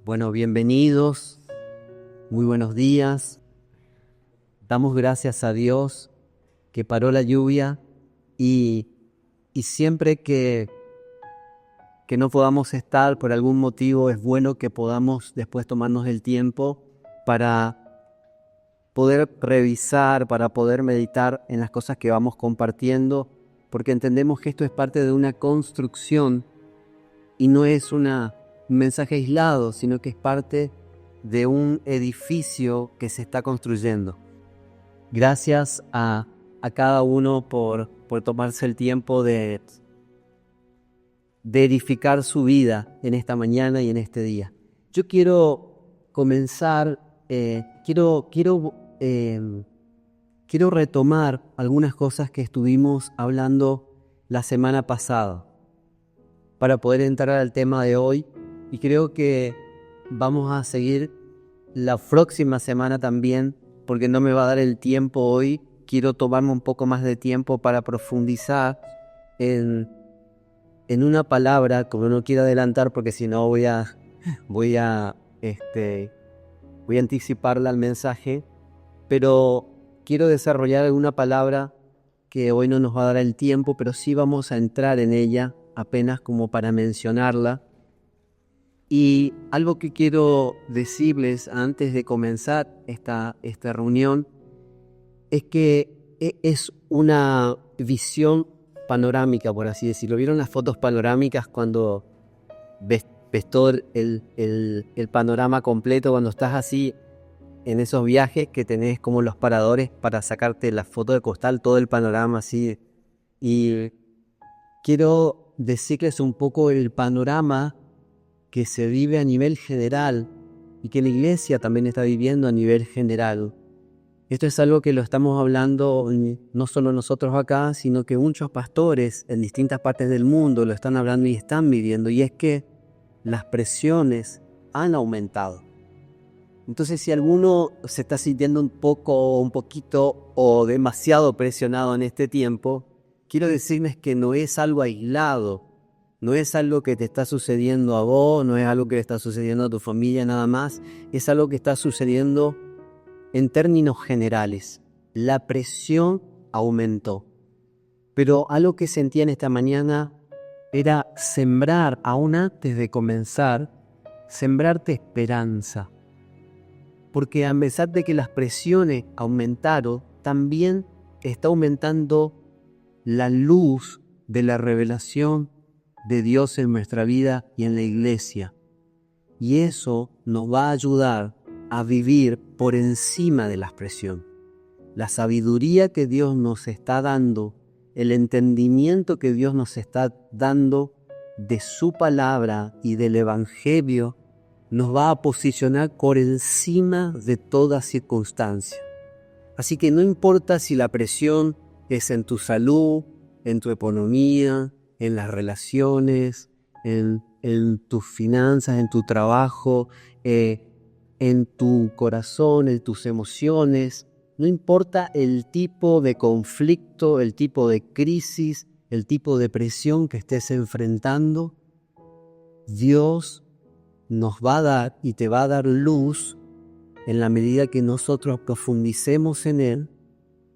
Bueno, bienvenidos, muy buenos días. Damos gracias a Dios que paró la lluvia y siempre que no podamos estar por algún motivo, es bueno que podamos después tomarnos el tiempo para poder revisar, para poder meditar en las cosas que vamos compartiendo, porque entendemos que esto es parte de una construcción y no es un mensaje aislado, sino que es parte de un edificio que se está construyendo. Gracias a cada uno por tomarse el tiempo de edificar su vida en esta mañana y en este día. Yo quiero comenzar, quiero retomar algunas cosas que estuvimos hablando la semana pasada para poder entrar al tema de hoy, y creo que vamos a seguir la próxima semana también, porque no me va a dar el tiempo hoy. Quiero tomarme un poco más de tiempo para profundizar en una palabra, como no quiero adelantar porque si no voy a anticiparla al mensaje, pero quiero desarrollar alguna palabra que hoy no nos va a dar el tiempo, pero sí vamos a entrar en ella apenas como para mencionarla. Y algo que quiero decirles antes de comenzar esta reunión es que es una visión panorámica, por así decirlo. ¿Vieron las fotos panorámicas cuando ves todo el panorama completo? Cuando estás así en esos viajes que tenés como los paradores para sacarte la foto de costal, todo el panorama así. Y quiero decirles un poco el panorama que se vive a nivel general y que la iglesia también está viviendo a nivel general. Esto es algo que lo estamos hablando no solo nosotros acá, sino que muchos pastores en distintas partes del mundo lo están hablando y están viviendo, y es que las presiones han aumentado. Entonces, si alguno se está sintiendo un poquito o demasiado presionado en este tiempo, quiero decirles que no es algo aislado, no es algo que te está sucediendo a vos, no es algo que le está sucediendo a tu familia nada más, es algo que está sucediendo en términos generales. La presión aumentó. Pero algo que sentía en esta mañana era sembrar, aún antes de comenzar, sembrarte esperanza. Porque a pesar de que las presiones aumentaron, también está aumentando la luz de la revelación de Dios en nuestra vida y en la iglesia. Y eso nos va a ayudar a vivir por encima de la presión. La sabiduría que Dios nos está dando, el entendimiento que Dios nos está dando de su palabra y del evangelio, nos va a posicionar por encima de toda circunstancia. Así que no importa si la presión es en tu salud, en tu economía, en las relaciones, en tus finanzas, en tu trabajo, en tu corazón, en tus emociones. No importa el tipo de conflicto, el tipo de crisis, el tipo de presión que estés enfrentando, Dios nos va a dar y te va a dar luz en la medida que nosotros profundicemos en Él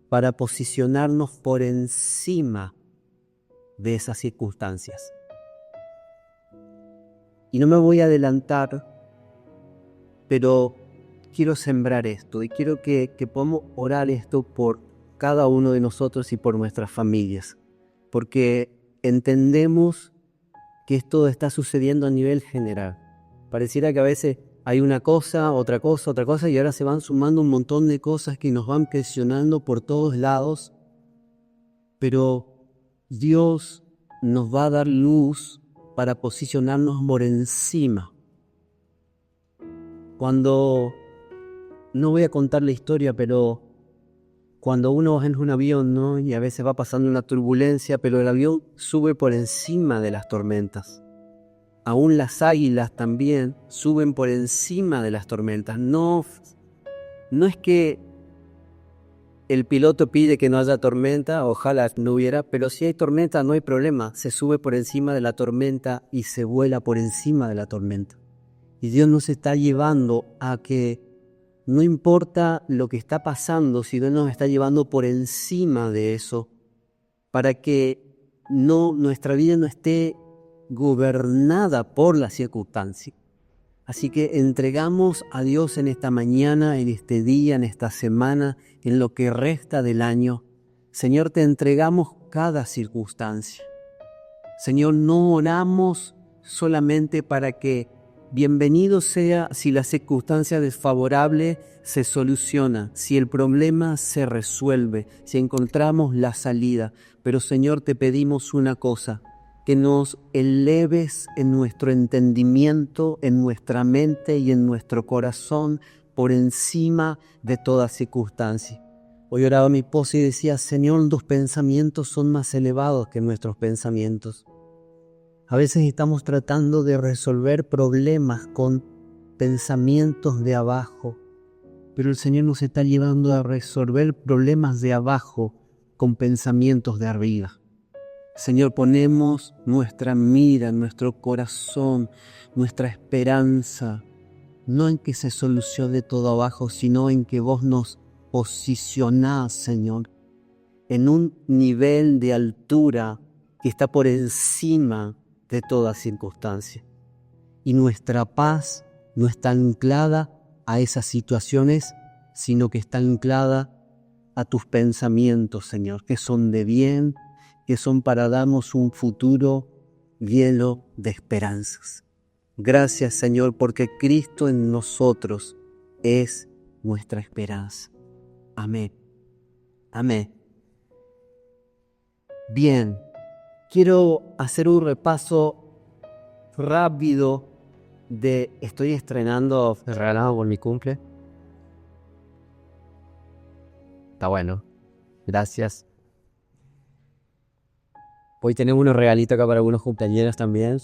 para posicionarnos por encima de esas circunstancias. Y no me voy a adelantar, pero quiero sembrar esto y quiero que podamos orar esto por cada uno de nosotros y por nuestras familias, porque entendemos que esto está sucediendo a nivel general. Pareciera que a veces hay una cosa, otra cosa, y ahora se van sumando un montón de cosas que nos van presionando por todos lados, pero Dios nos va a dar luz para posicionarnos por encima. Cuando, no voy a contar la historia, pero cuando uno va en un avión, ¿no? Y a veces va pasando una turbulencia, pero el avión sube por encima de las tormentas. Aún las águilas también suben por encima de las tormentas. No es que el piloto pide que no haya tormenta, ojalá no hubiera, pero si hay tormenta no hay problema. Se sube por encima de la tormenta y se vuela por encima de la tormenta. Y Dios nos está llevando a que no importa lo que está pasando, sino nos está llevando por encima de eso, para que nuestra vida no esté gobernada por las circunstancias. Así que entregamos a Dios en esta mañana, en este día, en esta semana, en lo que resta del año. Señor, te entregamos cada circunstancia. Señor, no oramos solamente para que bienvenido sea si la circunstancia desfavorable se soluciona, si el problema se resuelve, si encontramos la salida. Pero Señor, te pedimos una cosa, que nos eleves en nuestro entendimiento, en nuestra mente y en nuestro corazón por encima de toda circunstancia. Hoy oraba mi esposa y decía, Señor, tus pensamientos son más elevados que nuestros pensamientos. A veces estamos tratando de resolver problemas con pensamientos de abajo, pero el Señor nos está llevando a resolver problemas de abajo con pensamientos de arriba. Señor, ponemos nuestra mira, nuestro corazón, nuestra esperanza, no en que se solucione todo abajo, sino en que vos nos posicionás, Señor, en un nivel de altura que está por encima de toda circunstancia. Y nuestra paz no está anclada a esas situaciones, sino que está anclada a tus pensamientos, Señor, que son de bien, que son para darnos un futuro lleno de esperanzas. Gracias, Señor, porque Cristo en nosotros es nuestra esperanza. Amén. Amén. Bien, quiero hacer un repaso rápido estoy estrenando regalado por mi cumple. Está bueno. Gracias. Hoy tenemos unos regalitos acá para algunos cumpleaños también.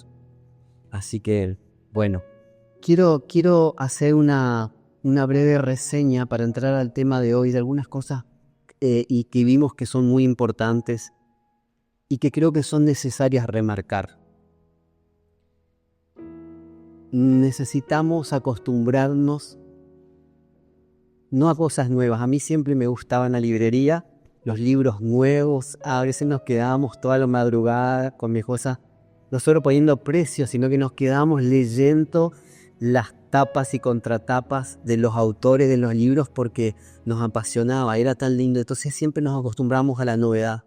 Así que, bueno. Quiero hacer una breve reseña para entrar al tema de hoy de algunas cosas y que vimos que son muy importantes y que creo que son necesarias remarcar. Necesitamos acostumbrarnos no a cosas nuevas. A mí siempre me gustaba en la librería los libros nuevos. A veces nos quedábamos toda la madrugada con mi esposa, no solo poniendo precios, sino que nos quedábamos leyendo las tapas y contratapas de los autores de los libros porque nos apasionaba, era tan lindo. Entonces siempre nos acostumbramos a la novedad.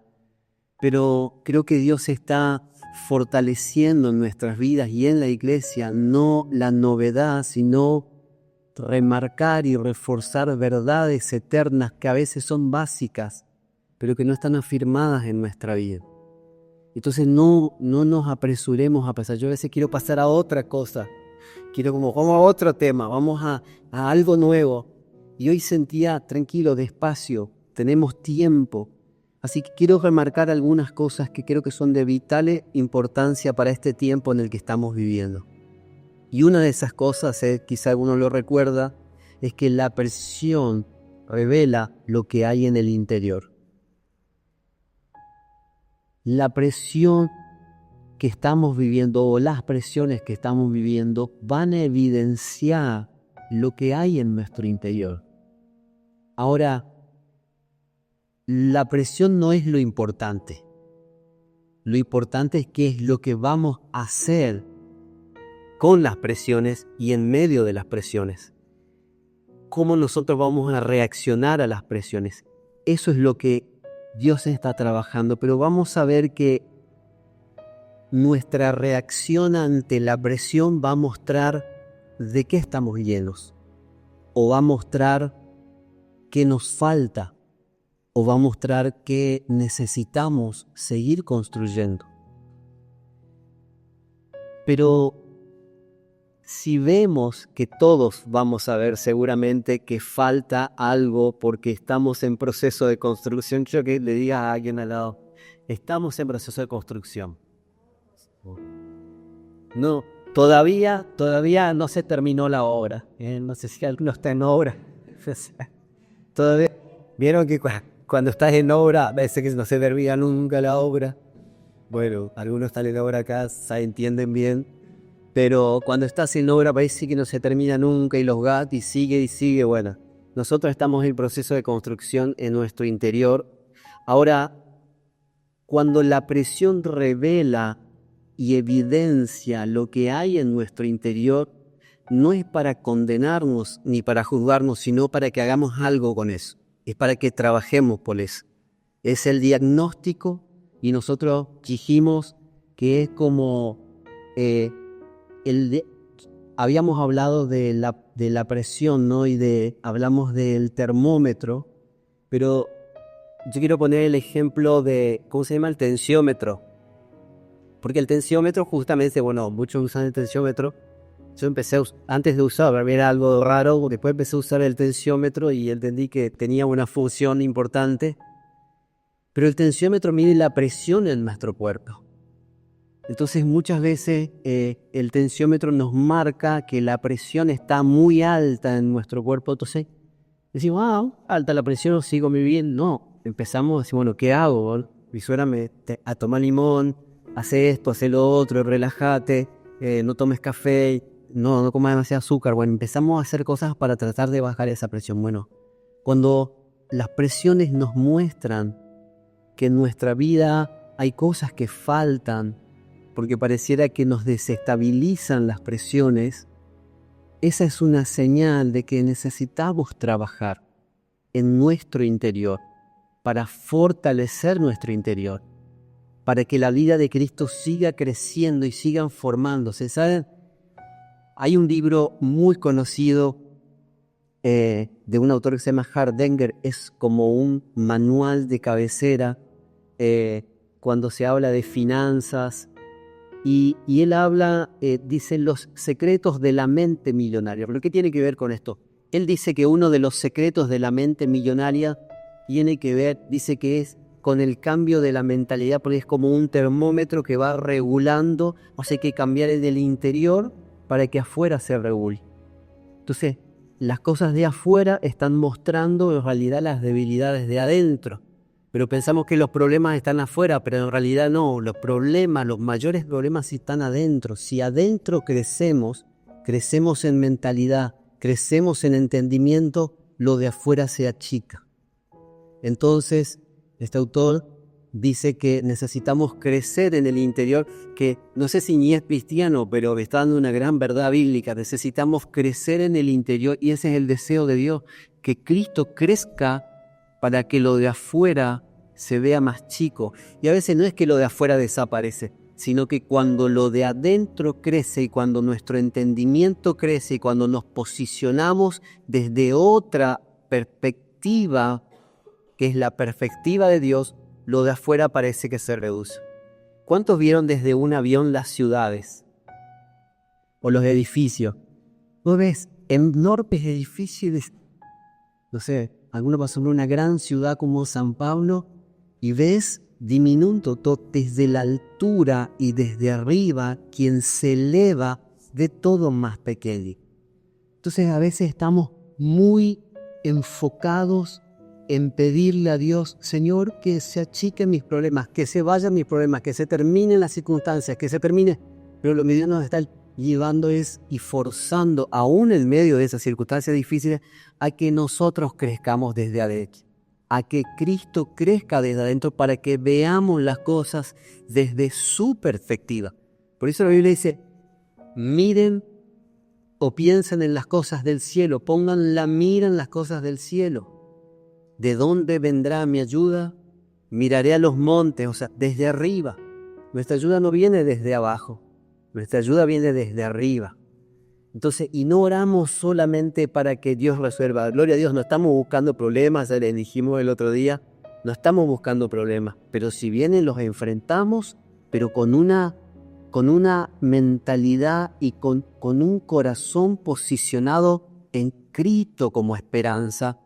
Pero creo que Dios está fortaleciendo en nuestras vidas y en la iglesia no la novedad, sino remarcar y reforzar verdades eternas que a veces son básicas, pero que no están afirmadas en nuestra vida. Entonces no nos apresuremos a pasar. Yo a veces quiero pasar a otra cosa, quiero como a otro tema, vamos a algo nuevo. Y hoy sentía tranquilo, despacio, tenemos tiempo. Así que quiero remarcar algunas cosas que creo que son de vital importancia para este tiempo en el que estamos viviendo. Y una de esas cosas, quizá alguno lo recuerda, es que la presión revela lo que hay en el interior. La presión que estamos viviendo o las presiones que estamos viviendo van a evidenciar lo que hay en nuestro interior. Ahora, la presión no es lo importante. Lo importante es qué es lo que vamos a hacer con las presiones y en medio de las presiones. Cómo nosotros vamos a reaccionar a las presiones. Eso es lo que Dios está trabajando, pero vamos a ver que nuestra reacción ante la presión va a mostrar de qué estamos llenos, o va a mostrar qué nos falta, o va a mostrar qué necesitamos seguir construyendo. Pero si vemos que todos vamos a ver seguramente que falta algo porque estamos en proceso de construcción, yo que le diga a alguien al lado, estamos en proceso de construcción. No, todavía no se terminó la obra. No sé si alguno está en obra. Todavía, vieron que cuando estás en obra, a veces que no se termina nunca la obra. Bueno, algunos están en obra acá, entienden bien. pero cuando estás en obra parece que no se termina nunca y los gatos y sigue, bueno. Nosotros estamos en proceso de construcción en nuestro interior. Ahora, cuando la presión revela y evidencia lo que hay en nuestro interior, no es para condenarnos ni para juzgarnos, sino para que hagamos algo con eso. Es para que trabajemos por eso. Es el diagnóstico y nosotros dijimos que es como habíamos hablado de la presión, ¿no? Hablamos del termómetro, pero yo quiero poner el ejemplo de, ¿cómo se llama? El tensiómetro. Porque el tensiómetro justamente, bueno, muchos usan el tensiómetro. Yo empecé, antes de usar, era algo raro, después empecé a usar el tensiómetro y entendí que tenía una función importante. Pero el tensiómetro mide la presión en nuestro cuerpo. Entonces muchas veces el tensiómetro nos marca que la presión está muy alta en nuestro cuerpo. Entonces decimos, alta la presión, sigo muy bien. No, empezamos a decir, bueno, ¿qué hago? Mi suegra a tomar limón, hace esto, hace lo otro, relájate, no tomes café, no comas demasiado azúcar. Bueno, empezamos a hacer cosas para tratar de bajar esa presión. Bueno, cuando las presiones nos muestran que en nuestra vida hay cosas que faltan, porque pareciera que nos desestabilizan las presiones, esa es una señal de que necesitamos trabajar en nuestro interior para fortalecer nuestro interior, para que la vida de Cristo siga creciendo y sigan formándose. ¿Saben? Hay un libro muy conocido de un autor que se llama Hardanger, es como un manual de cabecera cuando se habla de finanzas, y él habla, dice, los secretos de la mente millonaria. ¿Pero qué tiene que ver con esto? Él dice que uno de los secretos de la mente millonaria tiene que ver, dice que es con el cambio de la mentalidad, porque es como un termómetro que va regulando, o sea, hay que cambiar en el interior para que afuera se regule. Entonces, las cosas de afuera están mostrando en realidad las debilidades de adentro. Pero pensamos que los problemas están afuera, pero en realidad no. Los problemas, los mayores problemas están adentro. Si adentro crecemos en mentalidad, crecemos en entendimiento, lo de afuera se achica. Entonces, este autor dice que necesitamos crecer en el interior, que no sé si ni es cristiano, pero está dando una gran verdad bíblica. Necesitamos crecer en el interior y ese es el deseo de Dios, que Cristo crezca para que lo de afuera se vea más chico. Y a veces no es que lo de afuera desaparece, sino que cuando lo de adentro crece y cuando nuestro entendimiento crece y cuando nos posicionamos desde otra perspectiva, que es la perspectiva de Dios, lo de afuera parece que se reduce. ¿Cuántos vieron desde un avión las ciudades o los edificios? Vos ves enormes edificios, no sé, alguno pasó por una gran ciudad como San Pablo y ves diminuto todo desde la altura y desde arriba, quien se eleva ve todo más pequeño. Entonces a veces estamos muy enfocados en pedirle a Dios, Señor, que se achiquen mis problemas, que se vayan mis problemas, que se terminen las circunstancias, que se termine. Pero lo que Dios nos está llevando es y forzando, aún en medio de esas circunstancias difíciles, a que nosotros crezcamos desde adentro, a que Cristo crezca desde adentro para que veamos las cosas desde su perspectiva. Por eso la Biblia dice, miren o piensen en las cosas del cielo, pongan la mira en las cosas del cielo. ¿De dónde vendrá mi ayuda? Miraré a los montes, o sea, desde arriba. Nuestra ayuda no viene desde abajo, nuestra ayuda viene desde arriba. Entonces, y no oramos solamente para que Dios resuelva. Gloria a Dios, no estamos buscando problemas, ya le dijimos el otro día, no estamos buscando problemas, pero si vienen los enfrentamos, pero con una mentalidad y con un corazón posicionado en Cristo como esperanza,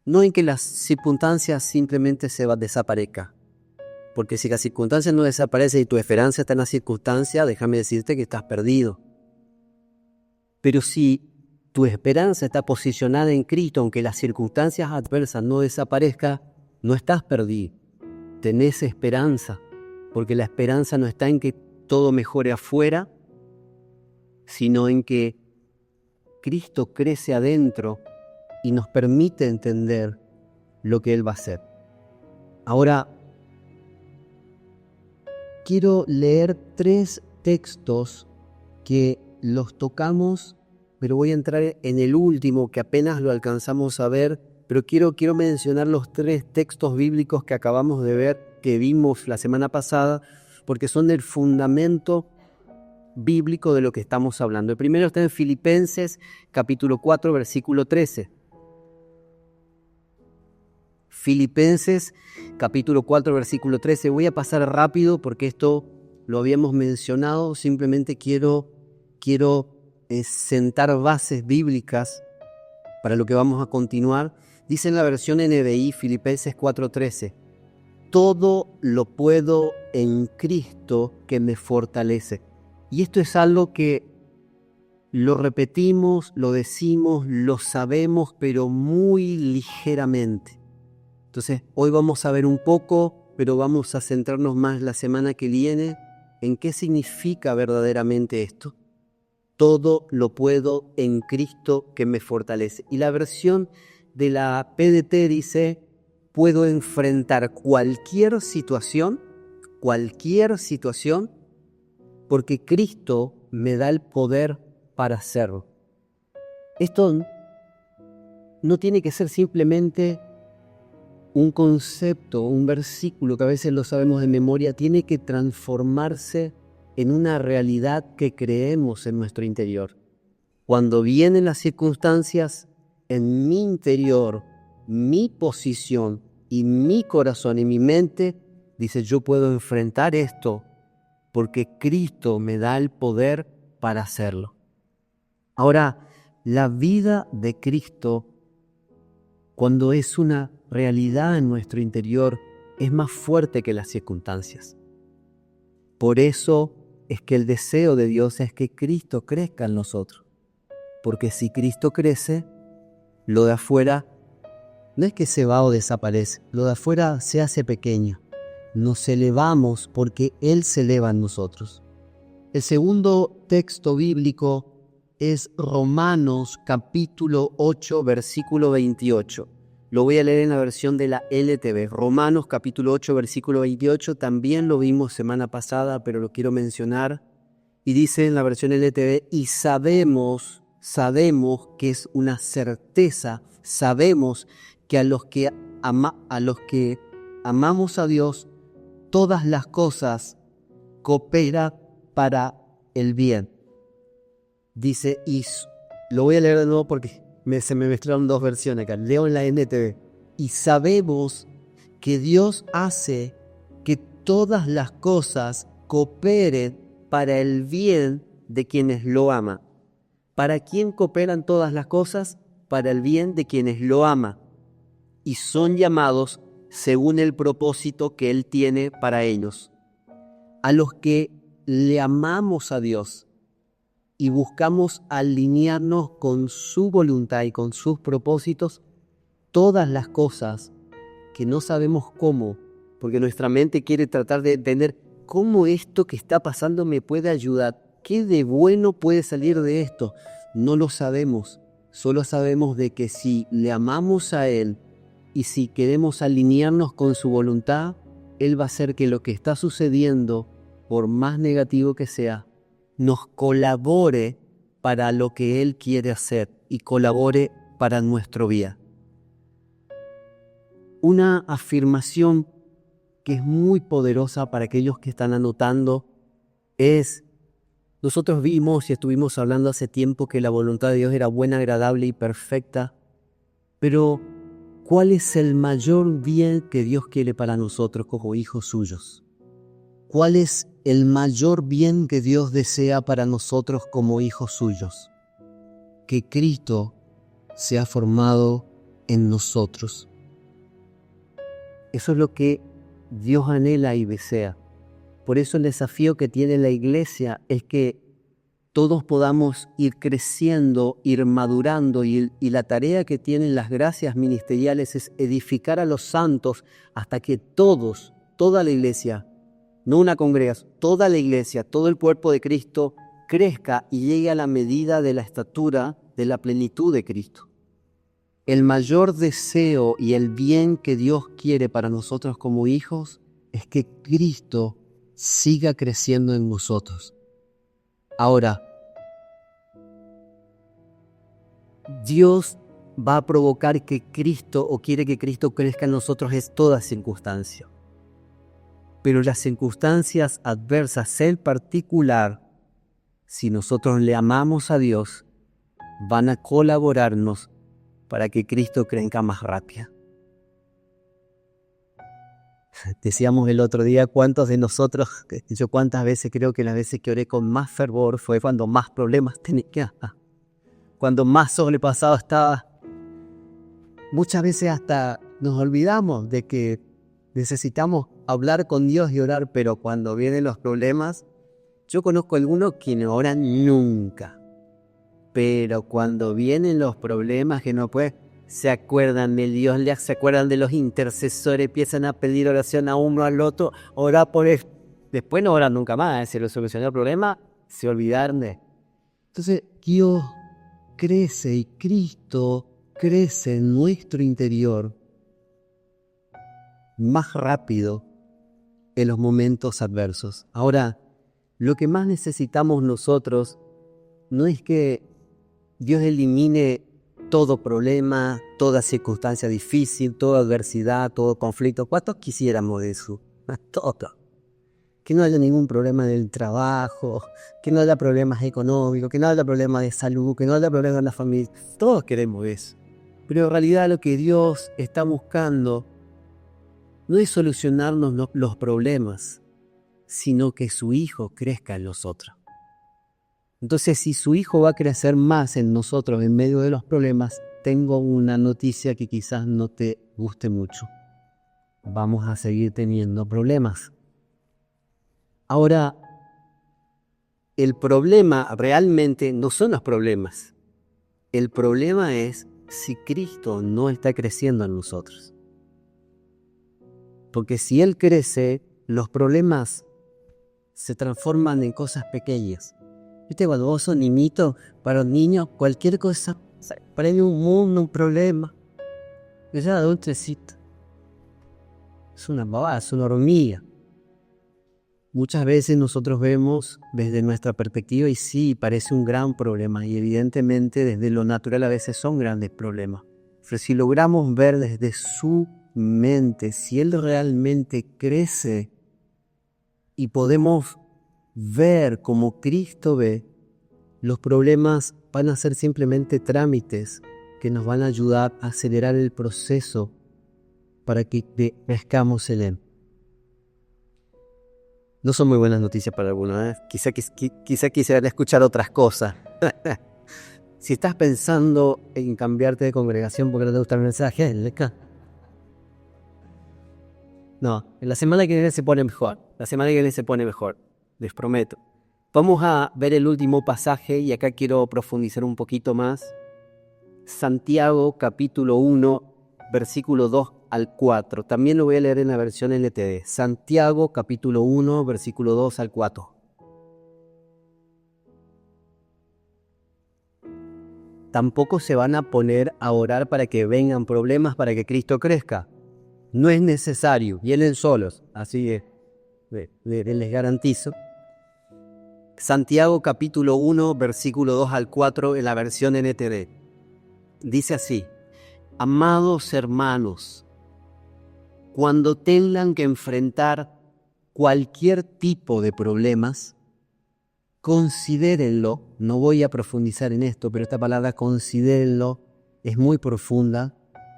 no en que las circunstancias simplemente desaparezcan. Porque si las circunstancias no desaparecen y tu esperanza está en la circunstancia, déjame decirte que estás perdido. Pero si tu esperanza está posicionada en Cristo, aunque las circunstancias adversas no desaparezcan, no estás perdido. Tenés esperanza, porque la esperanza no está en que todo mejore afuera, sino en que Cristo crece adentro y nos permite entender lo que Él va a hacer. Ahora, quiero leer 3 textos que los tocamos, pero voy a entrar en el último que apenas lo alcanzamos a ver, pero quiero mencionar los 3 textos bíblicos que acabamos de ver, que vimos la semana pasada, porque son el fundamento bíblico de lo que estamos hablando. El primero está en Filipenses capítulo 4, versículo 13. Filipenses capítulo 4, versículo 13. Voy a pasar rápido porque esto lo habíamos mencionado. Simplemente quiero sentar bases bíblicas para lo que vamos a continuar. Dice en la versión NBI, Filipenses 4:13, todo lo puedo en Cristo que me fortalece. Y esto es algo que lo repetimos, lo decimos, lo sabemos, pero muy ligeramente. Entonces, hoy vamos a ver un poco, pero vamos a centrarnos más la semana que viene en qué significa verdaderamente esto. Todo lo puedo en Cristo que me fortalece. Y la versión de la PDT dice, puedo enfrentar cualquier situación, porque Cristo me da el poder para hacerlo. Esto no tiene que ser simplemente un concepto, un versículo que a veces lo sabemos de memoria, tiene que transformarse en una realidad que creemos en nuestro interior. Cuando vienen las circunstancias, en mi interior, mi posición y mi corazón y mi mente, dice, yo puedo enfrentar esto porque Cristo me da el poder para hacerlo. Ahora, la vida de Cristo, cuando es una realidad en nuestro interior, es más fuerte que las circunstancias. Por eso es que el deseo de Dios es que Cristo crezca en nosotros. Porque si Cristo crece, lo de afuera no es que se va o desaparece, lo de afuera se hace pequeño. Nos elevamos porque Él se eleva en nosotros. El segundo texto bíblico es Romanos capítulo 8, versículo 28. Lo voy a leer en la versión de la LTV. Romanos capítulo 8, versículo 28. También lo vimos semana pasada, pero lo quiero mencionar. Y dice en la versión LTV, y sabemos que es una certeza, sabemos que a los que amamos a Dios, todas las cosas cooperan para el bien. Dice, y lo voy a leer de nuevo porque se me mezclaron 2 versiones acá. Leo en la NTV. Y sabemos que Dios hace que todas las cosas cooperen para el bien de quienes lo aman. ¿Para quién cooperan todas las cosas? Para el bien de quienes lo aman. Y son llamados según el propósito que Él tiene para ellos. A los que le amamos a Dios y buscamos alinearnos con su voluntad y con sus propósitos, todas las cosas que no sabemos cómo, porque nuestra mente quiere tratar de entender cómo esto que está pasando me puede ayudar, qué de bueno puede salir de esto. No lo sabemos, solo sabemos de que si le amamos a Él y si queremos alinearnos con su voluntad, Él va a hacer que lo que está sucediendo, por más negativo que sea, nos colabore para lo que Él quiere hacer y colabore para nuestro bien. Una afirmación que es muy poderosa para aquellos que están anotando es, nosotros vimos y estuvimos hablando hace tiempo que la voluntad de Dios era buena, agradable y perfecta, pero ¿cuál es el mayor bien que Dios quiere para nosotros como hijos suyos? ¿Cuál es el mayor bien que Dios desea para nosotros como hijos suyos? Que Cristo sea formado en nosotros. Eso es lo que Dios anhela y desea. Por eso el desafío que tiene la iglesia es que todos podamos ir creciendo, ir madurando, y la tarea que tienen las gracias ministeriales es edificar a los santos hasta que toda la iglesia, no una congregación, toda la iglesia, todo el cuerpo de Cristo crezca y llegue a la medida de la estatura de la plenitud de Cristo. El mayor deseo y el bien que Dios quiere para nosotros como hijos es que Cristo siga creciendo en nosotros. Ahora, Dios va a provocar que Cristo, o quiere que Cristo crezca en nosotros, es toda circunstancia. Pero las circunstancias adversas en particular, si nosotros le amamos a Dios, van a colaborarnos para que Cristo crezca más rápido. Decíamos el otro día, ¿cuántos de nosotros, yo cuántas veces creo que las veces que oré con más fervor fue cuando más problemas tenía, cuando más sobrepasado estaba? Muchas veces hasta nos olvidamos de que necesitamos hablar con Dios y orar, pero cuando vienen los problemas, yo conozco algunos que no oran nunca, pero cuando vienen los problemas que no pueden, se acuerdan de Dios, se acuerdan de los intercesores, empiezan a pedir oración a uno al otro, orar por él. Después no oran nunca más, se lo solucionó el problema, se olvidaron de. Entonces Dios crece y Cristo crece en nuestro interior más rápido en los momentos adversos. Ahora, lo que más necesitamos nosotros no es que Dios elimine todo problema, toda circunstancia difícil, toda adversidad, todo conflicto. ¿Cuántos quisiéramos eso? Todo. Que no haya ningún problema en el trabajo, que no haya problemas económicos, que no haya problemas de salud, que no haya problemas en la familia. Todos queremos eso. Pero en realidad lo que Dios está buscando no es solucionarnos los problemas, sino que su Hijo crezca en nosotros. Entonces, si su Hijo va a crecer más en nosotros en medio de los problemas, tengo una noticia que quizás no te guste mucho. Vamos a seguir teniendo problemas. Ahora, el problema realmente no son los problemas. El problema es si Cristo no está creciendo en nosotros. Porque si Él crece, los problemas se transforman en cosas pequeñas. ¿Viste? Cuando vos sos niñito, para los niños, cualquier cosa, para ellos un mundo, un problema. Que ya de un trecito. Es una babada, es una hormiga. Muchas veces nosotros vemos desde nuestra perspectiva y sí, parece un gran problema. Y evidentemente desde lo natural a veces son grandes problemas. Pero si logramos ver desde su mente, si Él realmente crece y podemos ver como Cristo ve, los problemas van a ser simplemente trámites que nos van a ayudar a acelerar el proceso para que crezcamos en Él. No son muy buenas noticias para algunos, Quizá quisiera escuchar otras cosas. Si estás pensando en cambiarte de congregación porque no te gusta el mensaje, no, en la semana que viene se pone mejor. Les prometo. Vamos a ver el último pasaje y acá quiero profundizar un poquito más. Santiago capítulo 1, versículo 2 al 4. También lo voy a leer en la versión LTD. Santiago capítulo 1, versículo 2 al 4. Tampoco se van a poner a orar para que vengan problemas para que Cristo crezca. No es necesario, vienen solos, así es, les garantizo. Santiago capítulo 1, versículo 2 al 4 en la versión NTD. Dice así: amados hermanos, cuando tengan que enfrentar cualquier tipo de problemas, considérenlo. No voy a profundizar en esto, pero esta palabra considérenlo es muy profunda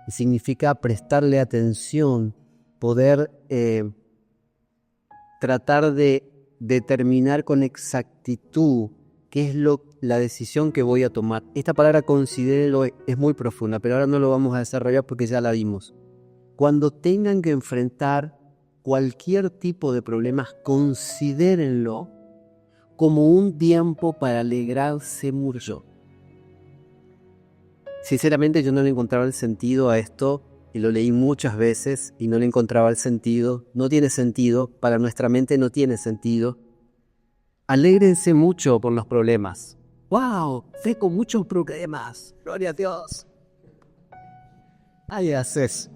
y significa prestarle atención, poder tratar de determinar con exactitud qué es la decisión que voy a tomar. Esta palabra considérenlo es muy profunda, pero ahora no lo vamos a desarrollar porque ya la vimos. Cuando tengan que enfrentar cualquier tipo de problemas, considérenlo como un tiempo para alegrarse mucho. Sinceramente yo no le encontraba el sentido a esto y lo leí muchas veces y no le encontraba el sentido. No tiene sentido, para nuestra mente no tiene sentido. Alégrense mucho por los problemas. ¡Wow! Fe con muchos problemas. ¡Gloria a Dios! Ahí haces.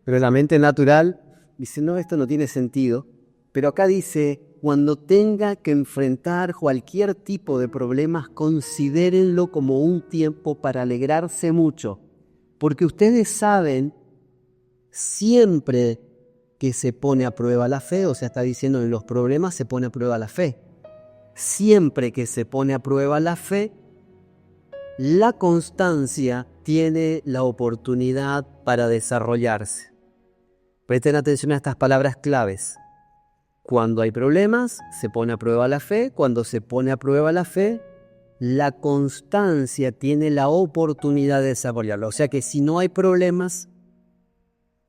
Pero la mente natural dice, no, esto no tiene sentido. Pero acá dice, cuando tenga que enfrentar cualquier tipo de problemas, considérenlo como un tiempo para alegrarse mucho. Porque ustedes saben, siempre que se pone a prueba la fe, o sea, está diciendo en los problemas se pone a prueba la fe. Siempre que se pone a prueba la fe, la constancia tiene la oportunidad para desarrollarse. Presten atención a estas palabras claves. Cuando hay problemas, se pone a prueba la fe. Cuando se pone a prueba la fe, la constancia tiene la oportunidad de desarrollarla. O sea que si no hay problemas,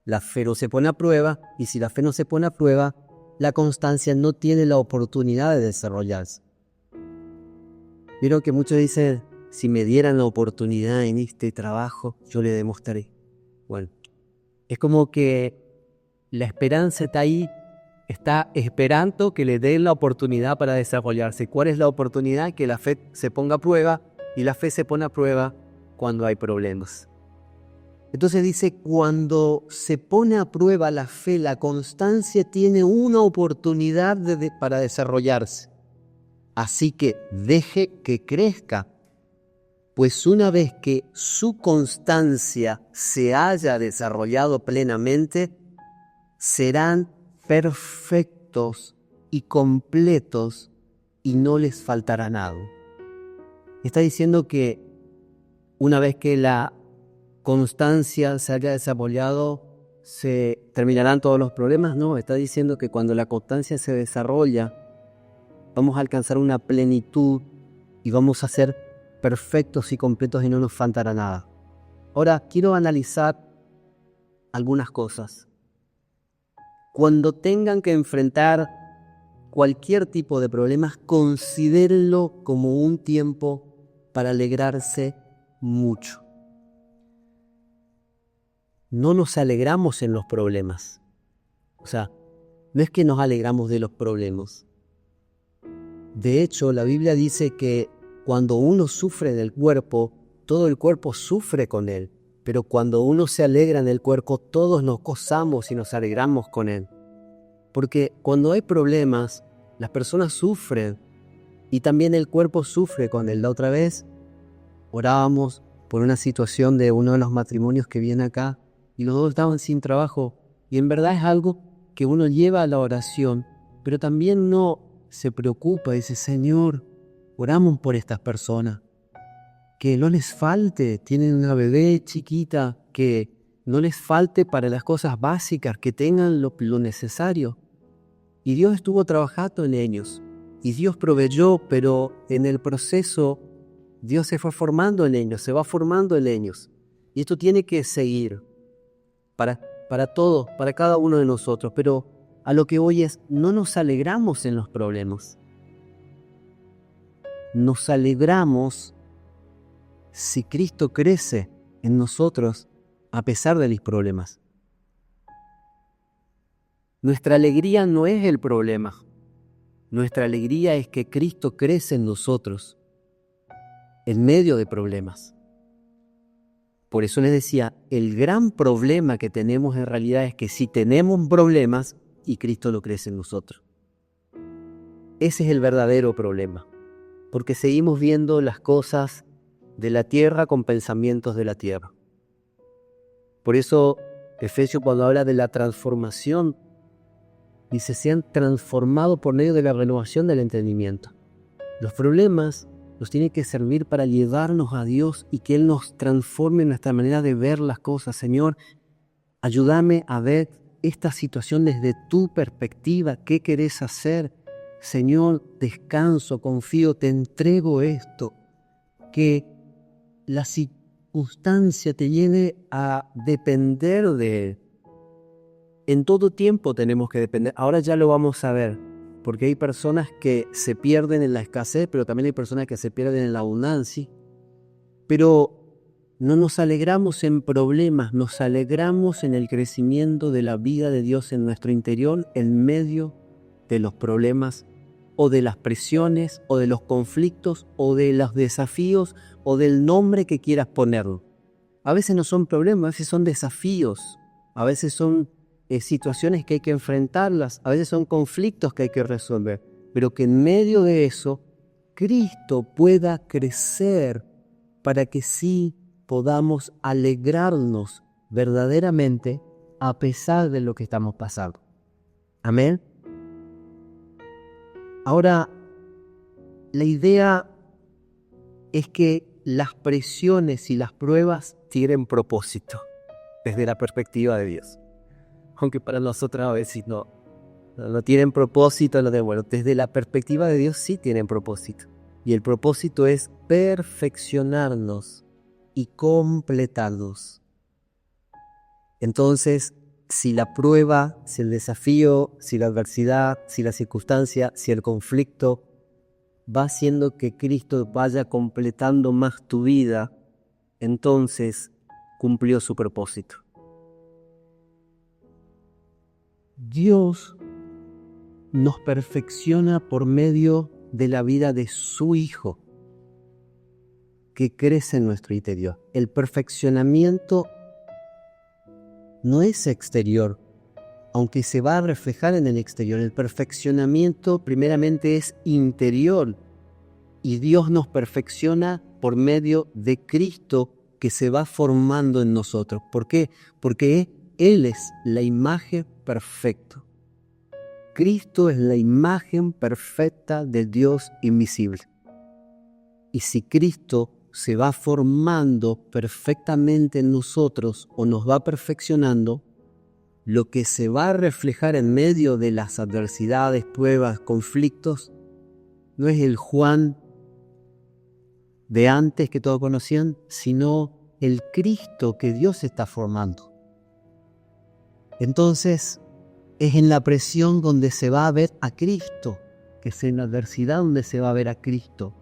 la fe no se pone a prueba. Y si la fe no se pone a prueba, la constancia no tiene la oportunidad de desarrollarse. Vieron que muchos dicen, si me dieran la oportunidad en este trabajo, yo le demostraré. Bueno, es como que la esperanza está ahí, está esperando que le den la oportunidad para desarrollarse. ¿Cuál es la oportunidad? Que la fe se ponga a prueba, y la fe se pone a prueba cuando hay problemas. Entonces dice, cuando se pone a prueba la fe, la constancia tiene una oportunidad para desarrollarse. Así que deje que crezca, pues una vez que su constancia se haya desarrollado plenamente, serán perfectos y completos y no les faltará nada. Está diciendo que una vez que la constancia se haya desarrollado, ¿se terminarán todos los problemas? No, está diciendo que cuando la constancia se desarrolla, vamos a alcanzar una plenitud y vamos a ser perfectos y completos y no nos faltará nada. Ahora, quiero analizar algunas cosas. Cuando tengan que enfrentar cualquier tipo de problemas, considérenlo como un tiempo para alegrarse mucho. No nos alegramos en los problemas. O sea, no es que nos alegramos de los problemas. De hecho, la Biblia dice que cuando uno sufre del cuerpo, todo el cuerpo sufre con él. Pero cuando uno se alegra en el cuerpo, todos nos gozamos y nos alegramos con él. Porque cuando hay problemas, las personas sufren y también el cuerpo sufre con él. La otra vez orábamos por una situación de uno de los matrimonios que viene acá y los dos estaban sin trabajo. Y en verdad es algo que uno lleva a la oración, pero también no se preocupa y dice, Señor, oramos por estas personas. Que no les falte, tienen una bebé chiquita, que no les falte para las cosas básicas, que tengan lo necesario. Y Dios estuvo trabajando en ellos, y Dios proveyó, pero en el proceso Dios se fue formando en ellos, se va formando en ellos. Y esto tiene que seguir para todos, para cada uno de nosotros. Pero a lo que hoy es, no nos alegramos en los problemas. Nos alegramos si Cristo crece en nosotros a pesar de los problemas. Nuestra alegría no es el problema. Nuestra alegría es que Cristo crece en nosotros en medio de problemas. Por eso les decía, el gran problema que tenemos en realidad es que si tenemos problemas y Cristo lo crece en nosotros. Ese es el verdadero problema. Porque seguimos viendo las cosas de la tierra con pensamientos de la tierra. Por eso Efesios, cuando habla de la transformación, dice, sean transformados por medio de la renovación del entendimiento. Los problemas nos tienen que servir para llevarnos a Dios y que Él nos transforme en nuestra manera de ver las cosas. Señor, ayúdame a ver esta situación desde tu perspectiva. ¿Qué querés hacer? Señor, descanso, confío, te entrego esto. Que la circunstancia te lleve a depender de Él. En todo tiempo tenemos que depender. Ahora ya lo vamos a ver, porque hay personas que se pierden en la escasez, pero también hay personas que se pierden en la abundancia. Pero no nos alegramos en problemas, nos alegramos en el crecimiento de la vida de Dios en nuestro interior, en medio de los problemas o de las presiones, o de los conflictos, o de los desafíos, o del nombre que quieras ponerlo. A veces no son problemas, a veces son desafíos, a veces son situaciones que hay que enfrentarlas, a veces son conflictos que hay que resolver, pero que en medio de eso Cristo pueda crecer para que sí podamos alegrarnos verdaderamente a pesar de lo que estamos pasando. Amén. Ahora, la idea es que las presiones y las pruebas tienen propósito desde la perspectiva de Dios. Aunque para nosotros a veces no tienen propósito, bueno, desde la perspectiva de Dios sí tienen propósito. Y el propósito es perfeccionarnos y completarnos. Entonces, si la prueba, si el desafío, si la adversidad, si la circunstancia, si el conflicto va haciendo que Cristo vaya completando más tu vida, entonces cumplió su propósito. Dios nos perfecciona por medio de la vida de su Hijo, que crece en nuestro interior. El perfeccionamiento no es exterior, aunque se va a reflejar en el exterior. El perfeccionamiento primeramente es interior, y Dios nos perfecciona por medio de Cristo que se va formando en nosotros. ¿Por qué? Porque Él es la imagen perfecta. Cristo es la imagen perfecta del Dios invisible. Y si Cristo se va formando perfectamente en nosotros o nos va perfeccionando, lo que se va a reflejar en medio de las adversidades, pruebas, conflictos, no es el Juan de antes que todos conocían, sino el Cristo que Dios está formando. Entonces, es en la presión donde se va a ver a Cristo, que es en la adversidad donde se va a ver a Cristo.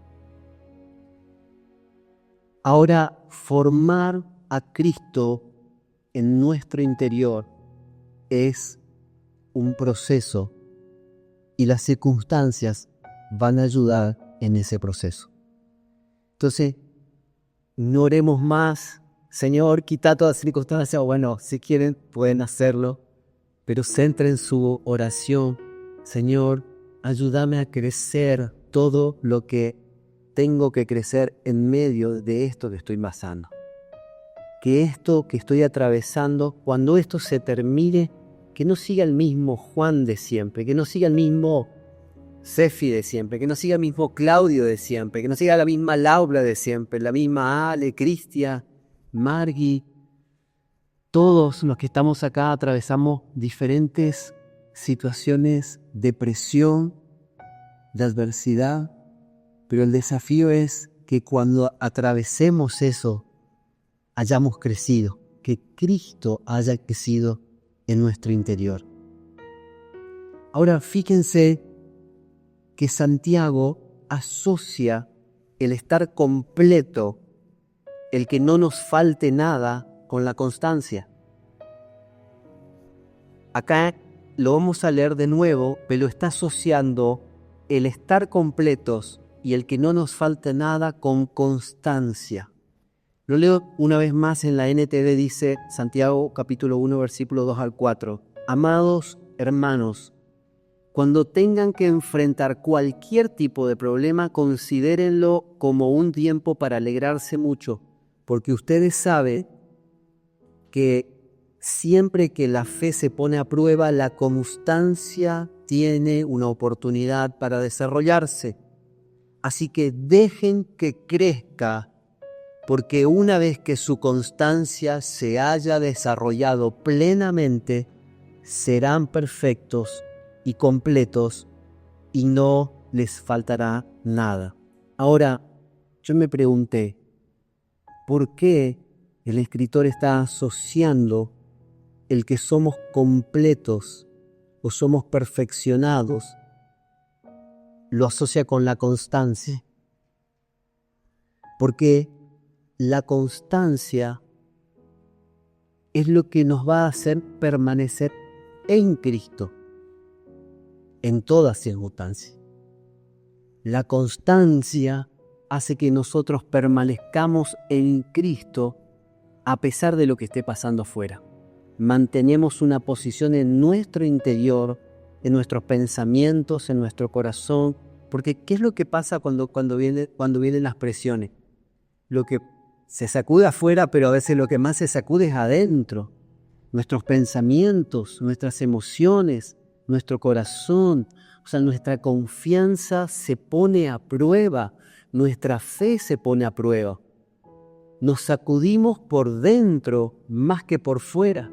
Ahora, formar a Cristo en nuestro interior es un proceso y las circunstancias van a ayudar en ese proceso. Entonces, no oremos más, Señor, quita todas las circunstancias, o bueno, si quieren pueden hacerlo, pero centren su oración, Señor, ayúdame a crecer todo lo que tengo que crecer en medio de esto que estoy pasando. Que esto que estoy atravesando, cuando esto se termine, que no siga el mismo Juan de siempre, que no siga el mismo Cefi de siempre, que no siga el mismo Claudio de siempre, que no siga la misma Laura de siempre, la misma Ale, Cristian, Margui. Todos los que estamos acá atravesamos diferentes situaciones de presión, de adversidad, pero el desafío es que cuando atravesemos eso, hayamos crecido, que Cristo haya crecido en nuestro interior. Ahora fíjense que Santiago asocia el estar completo, el que no nos falte nada, con la constancia. Acá lo vamos a leer de nuevo, pero está asociando el estar completos y el que no nos falte nada con constancia. Lo leo una vez más en la NTV, dice Santiago capítulo 1, versículo 2 al 4. Amados hermanos, cuando tengan que enfrentar cualquier tipo de problema, considérenlo como un tiempo para alegrarse mucho, porque ustedes saben que siempre que la fe se pone a prueba, la constancia tiene una oportunidad para desarrollarse. Así que dejen que crezca, porque una vez que su constancia se haya desarrollado plenamente, serán perfectos y completos y no les faltará nada. Ahora, yo me pregunté, ¿por qué el escritor está asociando el que somos completos o somos perfeccionados? Lo asocia con la constancia. Porque la constancia es lo que nos va a hacer permanecer en Cristo en todas circunstancias. La constancia hace que nosotros permanezcamos en Cristo a pesar de lo que esté pasando afuera. Mantenemos una posición en nuestro interior, en nuestros pensamientos, en nuestro corazón. Porque ¿qué es lo que pasa cuando vienen las presiones? Lo que se sacude afuera, pero a veces lo que más se sacude es adentro. Nuestros pensamientos, nuestras emociones, nuestro corazón. O sea, nuestra confianza se pone a prueba. Nuestra fe se pone a prueba. Nos sacudimos por dentro más que por fuera.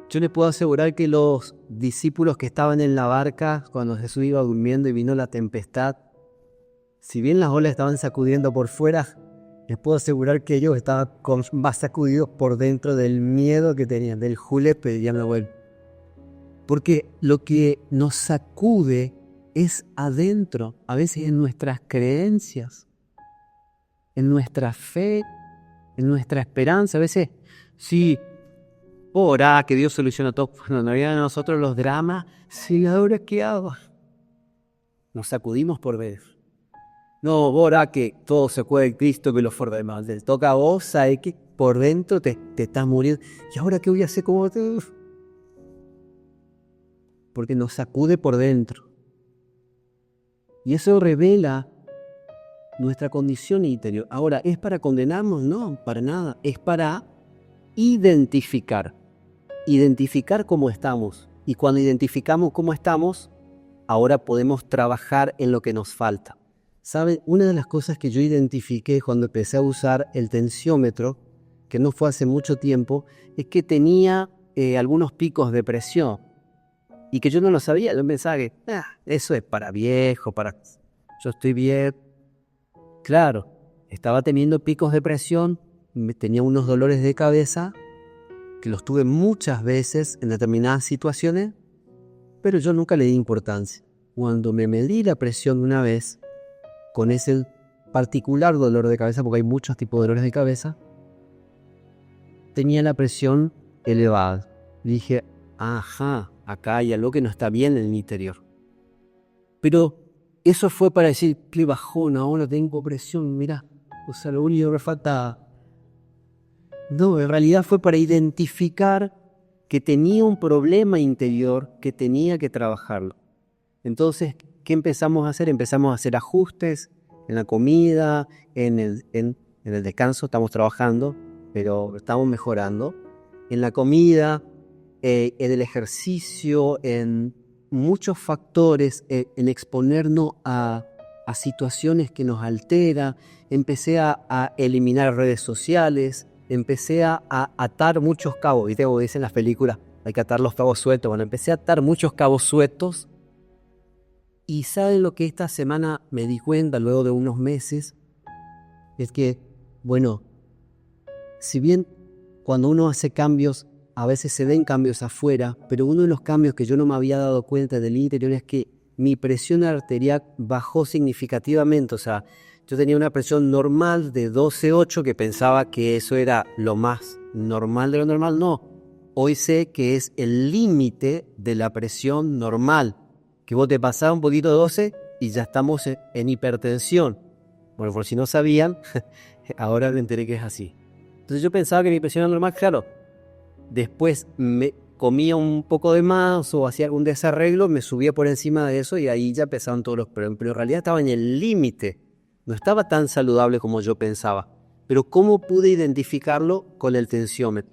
Yo les puedo asegurar que los discípulos que estaban en la barca cuando Jesús iba durmiendo y vino la tempestad, si bien las olas estaban sacudiendo por fuera, les puedo asegurar que ellos estaban más sacudidos por dentro del miedo que tenían, del julepe, dirían mi abuelo. Porque lo que nos sacude es adentro, a veces en nuestras creencias, en nuestra fe, en nuestra esperanza. A veces, sí, orá, que Dios soluciona todo. Cuando no había nosotros los dramas, sí, ¿ahora qué hago? Nos sacudimos por ver. No, orá que todo se puede en Cristo que lo forma. Te toca a vos, sabes que por dentro te estás muriendo. ¿Y ahora qué voy a hacer? Porque nos sacude por dentro. Y eso revela nuestra condición interior. Ahora, ¿es para condenarnos? No, para nada. Es para identificar cómo estamos. Y cuando identificamos cómo estamos, ahora podemos trabajar en lo que nos falta. ¿Saben? Una de las cosas que yo identifiqué cuando empecé a usar el tensiómetro, que no fue hace mucho tiempo, es que tenía algunos picos de presión. Y que yo no lo sabía. Yo pensaba que eso es para viejo, yo estoy bien. Claro, estaba teniendo picos de presión, tenía unos dolores de cabeza, que los tuve muchas veces en determinadas situaciones, pero yo nunca le di importancia. Cuando me medí la presión una vez, con ese particular dolor de cabeza, porque hay muchos tipos de dolores de cabeza, tenía la presión elevada. Dije, ajá, acá hay algo que no está bien en el interior. Pero eso fue para decir, qué bajón, ahora tengo presión, mirá. O sea, lo único que me falta... No, en realidad fue para identificar que tenía un problema interior que tenía que trabajarlo. Entonces, ¿qué empezamos a hacer? Empezamos a hacer ajustes en la comida, en el descanso, estamos trabajando, pero estamos mejorando. En la comida, en el ejercicio, en muchos factores, en exponernos a situaciones que nos alteran. Empecé a eliminar redes sociales, empecé a atar muchos cabos. ¿Viste como dicen las películas? Hay que atar los cabos sueltos. Bueno, empecé a atar muchos cabos sueltos. Y ¿saben lo que esta semana me di cuenta luego de unos meses? Es que, bueno, si bien cuando uno hace cambios, a veces se ven cambios afuera, pero uno de los cambios que yo no me había dado cuenta del interior es que mi presión arterial bajó significativamente. O sea, yo tenía una presión normal de 12,8 que pensaba que eso era lo más normal de lo normal. No, hoy sé que es el límite de la presión normal. Que vos te pasás un poquito de 12 y ya estamos en hipertensión. Bueno, por si no sabían, ahora me enteré que es así. Entonces yo pensaba que mi presión era normal, claro. Después me comía un poco de más o hacía algún desarreglo, me subía por encima de eso y ahí ya empezaban todos los problemas. Pero en realidad estaba en el límite. No estaba tan saludable como yo pensaba. Pero ¿cómo pude identificarlo? Con el tensiómetro.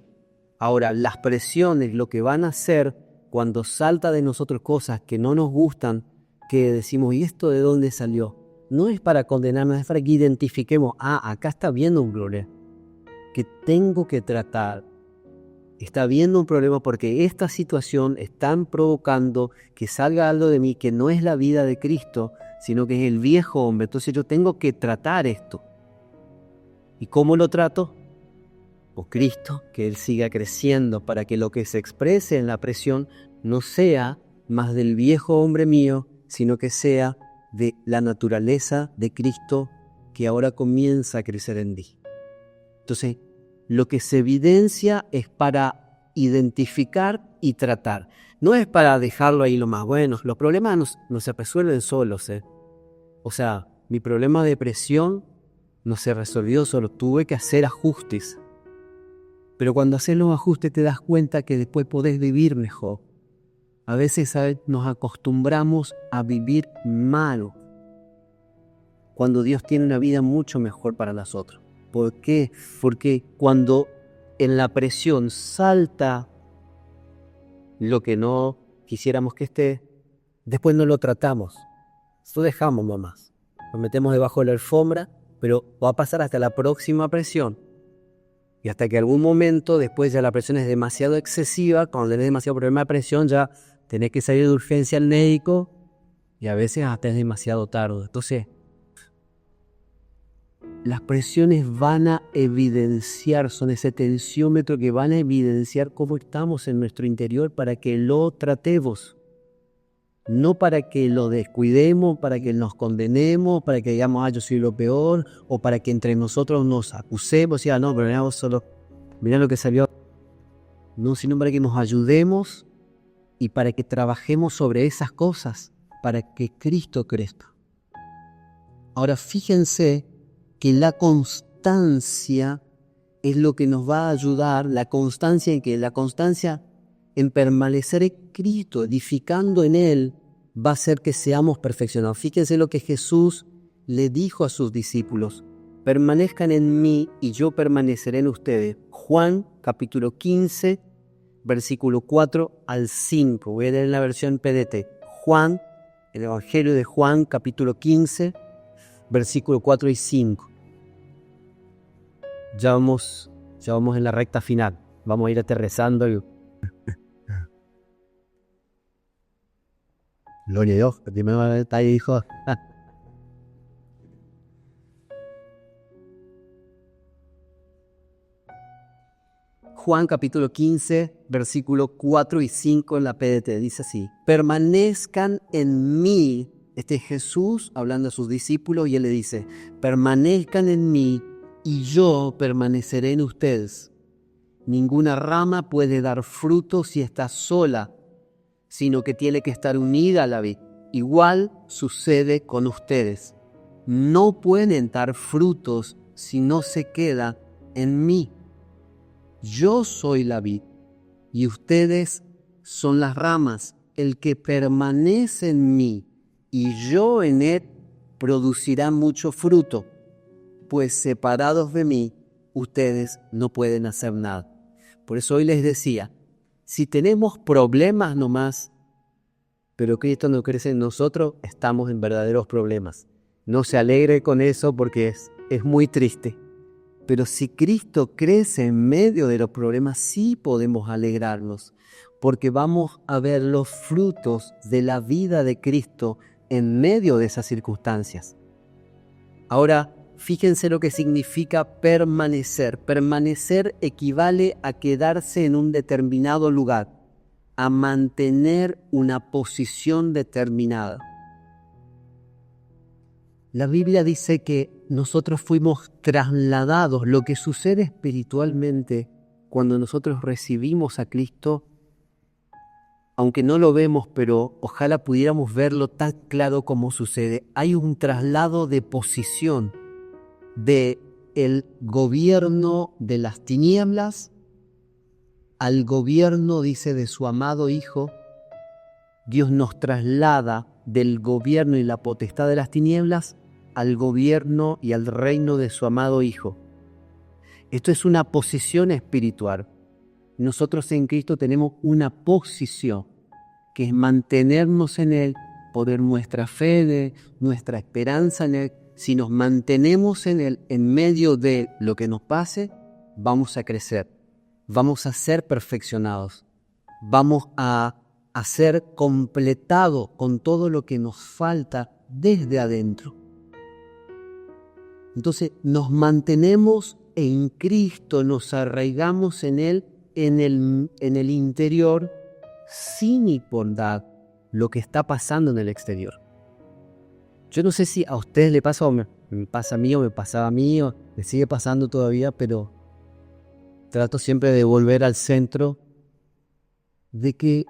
Ahora, las presiones, lo que van a hacer cuando salta de nosotros cosas que no nos gustan, que decimos, ¿y esto de dónde salió? No es para condenarnos, es para que identifiquemos, acá está habiendo un problema que tengo que tratar. Está habiendo un problema porque esta situación está provocando que salga algo de mí que no es la vida de Cristo, sino que es el viejo hombre. Entonces yo tengo que tratar esto. ¿Y cómo lo trato? Por Cristo, que Él siga creciendo para que lo que se exprese en la presión no sea más del viejo hombre mío, sino que sea de la naturaleza de Cristo que ahora comienza a crecer en mí. Entonces, lo que se evidencia es para identificar y tratar. No es para dejarlo ahí lo más bueno. Los problemas no se resuelven solos. O sea, mi problema de depresión no se resolvió solo. Tuve que hacer ajustes. Pero cuando haces los ajustes te das cuenta que después podés vivir mejor. A veces, ¿sabes?, nos acostumbramos a vivir mal cuando Dios tiene una vida mucho mejor para nosotros. ¿Por qué? Porque cuando en la presión salta lo que no quisiéramos que esté, después no lo tratamos. Lo dejamos nomás. Lo metemos debajo de la alfombra, pero va a pasar hasta la próxima presión. Y hasta que algún momento, después ya la presión es demasiado excesiva, cuando tenés demasiado problema de presión, ya tenés que salir de urgencia al médico y a veces hasta es demasiado tarde. Entonces, las presiones van a evidenciar, son ese tensiómetro que van a evidenciar cómo estamos en nuestro interior para que lo tratemos. No para que lo descuidemos, para que nos condenemos, para que digamos, yo soy lo peor, o para que entre nosotros nos acusemos, y no, pero mirá lo que salió. No, sino para que nos ayudemos y para que trabajemos sobre esas cosas, para que Cristo crezca. Ahora fíjense que la constancia es lo que nos va a ayudar, la constancia en permanecer en Cristo, edificando en Él, va a hacer que seamos perfeccionados. Fíjense lo que Jesús le dijo a sus discípulos: permanezcan en mí y yo permaneceré en ustedes. Juan capítulo 15, versículo 4 al 5. Voy a leer la versión PDT. Juan, el Evangelio de Juan capítulo 15, versículo 4 y 5. Ya vamos en la recta final. Vamos a ir aterrizando. Gloria a Dios, primero está ahí, hijo. Juan capítulo 15, versículo 4 y 5 en la PDT, dice así: permanezcan en mí. Este es Jesús hablando a sus discípulos y Él le dice: permanezcan en mí y yo permaneceré en ustedes. Ninguna rama puede dar fruto si está sola, sino que tiene que estar unida a la vid. Igual sucede con ustedes. No pueden dar frutos si no se queda en mí. Yo soy la vid y ustedes son las ramas. El que permanece en mí y yo en él producirá mucho fruto, pues separados de mí ustedes no pueden hacer nada. Por eso hoy les decía, si tenemos problemas nomás, pero Cristo no crece en nosotros, estamos en verdaderos problemas. No se alegre con eso porque es muy triste. Pero si Cristo crece en medio de los problemas, sí podemos alegrarnos, porque vamos a ver los frutos de la vida de Cristo en medio de esas circunstancias. Ahora, fíjense lo que significa permanecer. Permanecer equivale a quedarse en un determinado lugar, a mantener una posición determinada. La Biblia dice que nosotros fuimos trasladados. Lo que sucede espiritualmente cuando nosotros recibimos a Cristo, aunque no lo vemos, pero ojalá pudiéramos verlo tan claro como sucede, hay un traslado de posición de el gobierno de las tinieblas al gobierno, dice, de su amado Hijo. Dios nos traslada del gobierno y la potestad de las tinieblas al gobierno y al reino de su amado Hijo. Esto es una posición espiritual. Nosotros en Cristo tenemos una posición, que es mantenernos en Él, poner nuestra fe, nuestra esperanza en Él. Si nos mantenemos en Él, en medio de lo que nos pase, vamos a crecer, vamos a ser perfeccionados, vamos a ser completados con todo lo que nos falta desde adentro. Entonces nos mantenemos en Cristo, nos arraigamos en Él, en el interior, sin importar lo que está pasando en el exterior. Yo no sé si a ustedes le pasa o me pasa a mí o me pasaba a mí o me sigue pasando todavía, pero trato siempre de volver al centro de que,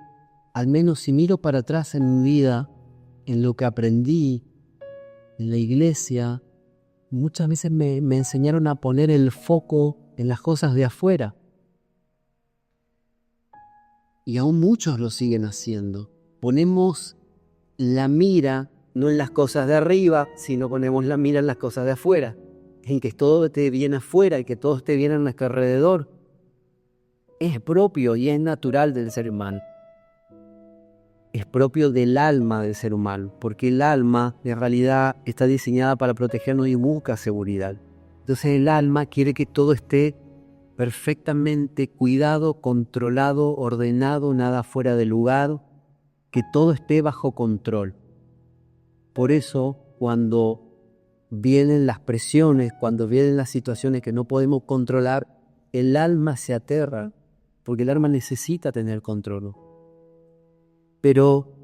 al menos si miro para atrás en mi vida, en lo que aprendí en la iglesia, muchas veces me enseñaron a poner el foco en las cosas de afuera. Y aún muchos lo siguen haciendo. Ponemos la mira no en las cosas de arriba, sino ponemos la mira en las cosas de afuera. En que todo esté bien afuera y que todo esté bien a nuestro alrededor. Es propio y es natural del ser humano. Es propio del alma del ser humano, porque el alma en realidad está diseñada para protegernos y busca seguridad. Entonces el alma quiere que todo esté perfectamente cuidado, controlado, ordenado, nada fuera de lugar, que todo esté bajo control. Por eso, cuando vienen las presiones, cuando vienen las situaciones que no podemos controlar, el alma se aterra, porque el alma necesita tener control. Pero